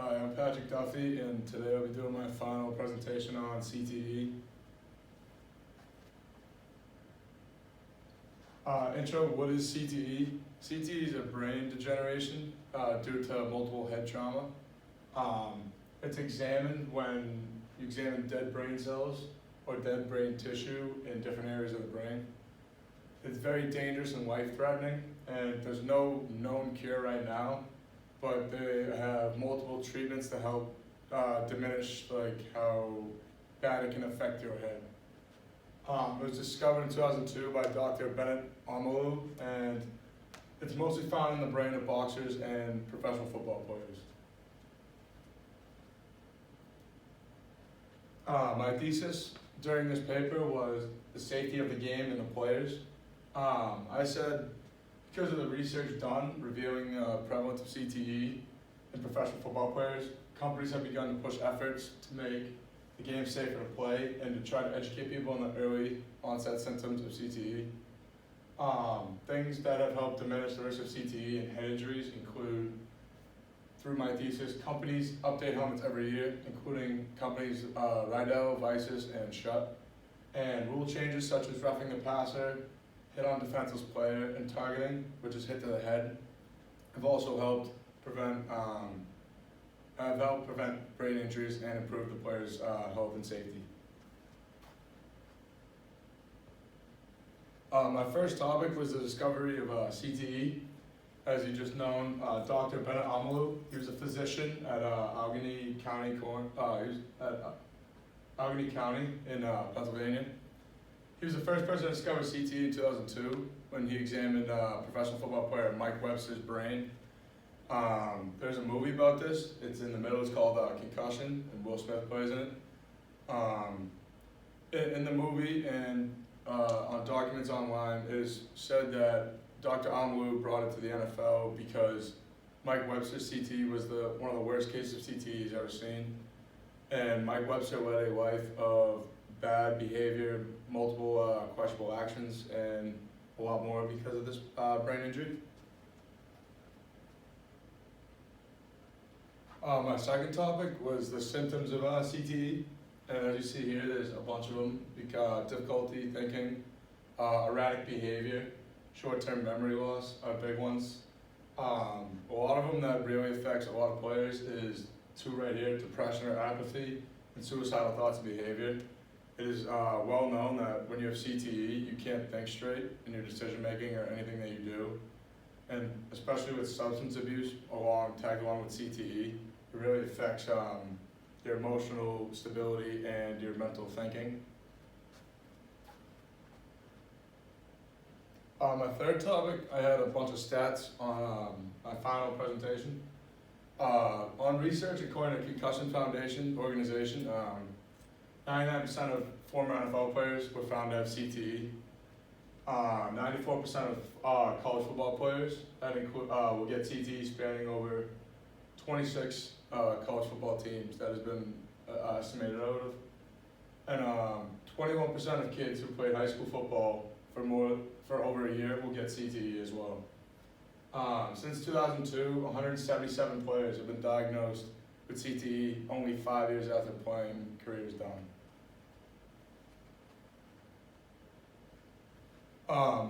Hi, I'm Patrick Duffy, and today I'll be doing my final presentation on CTE. Intro, what is CTE? CTE is a brain degeneration due to multiple head trauma. It's examined when you examine dead brain cells or dead brain tissue in different areas of the brain. It's very dangerous and life-threatening, and there's no known cure right now, but they have multiple treatments to help diminish how bad it can affect your head. It was discovered in 2002 by Dr. Bennett Omalu, and it's mostly found in the brain of boxers and professional football players. My thesis during this paper was the safety of the game and the players. I said, because of the research done revealing the prevalence of CTE in professional football players, companies have begun to push efforts to make the game safer to play and to try to educate people on the early onset symptoms of CTE. Things that have helped diminish the risk of CTE and head injuries include, through my thesis, companies update helmets every year, including companies Rydell, Vices, and Schutt, and rule changes such as roughing the passer, hit on defenseless player, and targeting, which is hit to the head, have also helped prevent brain injuries and improve the player's health and safety. My first topic was the discovery of CTE. As you just known, Dr. Bennett Omalu, he was a physician at Allegheny County, Allegheny County in Pennsylvania. He was the first person to discover CTE in 2002 when he examined professional football player Mike Webster's brain. There's a movie about this. It's in the middle. It's called Concussion, and Will Smith plays in it. In the movie and on documents online, it is said that Dr. Omalu brought it to the NFL because Mike Webster's CTE was one of the worst cases of CTE he's ever seen. And Mike Webster led a life of bad behavior, multiple questionable actions, and a lot more because of this brain injury. My second topic was the symptoms of CTE, and as you see here, there's a bunch of them. Difficulty thinking, erratic behavior, short-term memory loss are big ones. A lot of them that really affects a lot of players is two right here: depression or apathy, and suicidal thoughts and behavior. It is well known that when you have CTE, you can't think straight in your decision making or anything that you do. And especially with substance abuse tagged along with CTE, it really affects your emotional stability and your mental thinking. My third topic, I had a bunch of stats on my final presentation. On research, according to Concussion Foundation organization, 99% of former NFL players were found to have CTE. 94% of college football players will get CTE, spanning over 26 college football teams that has been estimated out of. And 21% of kids who played high school football for over a year will get CTE as well. Since 2002, 177 players have been diagnosed with CTE only 5 years after playing careers done.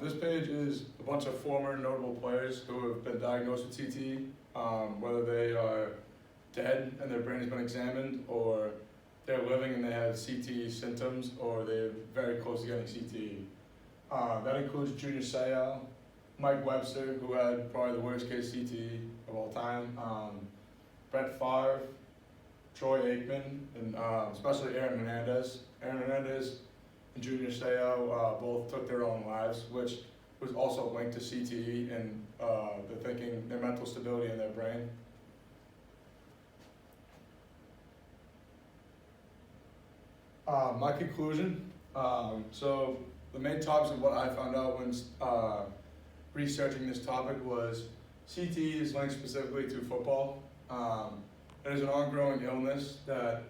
This page is a bunch of former notable players who have been diagnosed with CTE, whether they are dead and their brain has been examined, or they're living and they have CTE symptoms, or they're very close to getting CTE. That includes Junior Seau, Mike Webster, who had probably the worst case CTE of all time, Brett Favre, Troy Aikman, and especially Aaron Hernandez. Aaron Hernandez and Junior Seau both took their own lives, which was also linked to CTE and their mental stability in their brain. My conclusion, so the main topics of what I found out when researching this topic was CTE is linked specifically to football. It is an ongoing illness that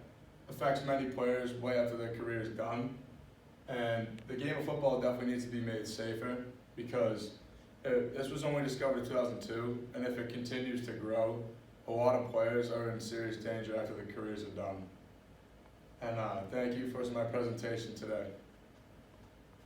affects many players way after their career is done. And the game of football definitely needs to be made safer, because this was only discovered in 2002, and if it continues to grow, a lot of players are in serious danger after their careers are done. And thank you for my presentation today.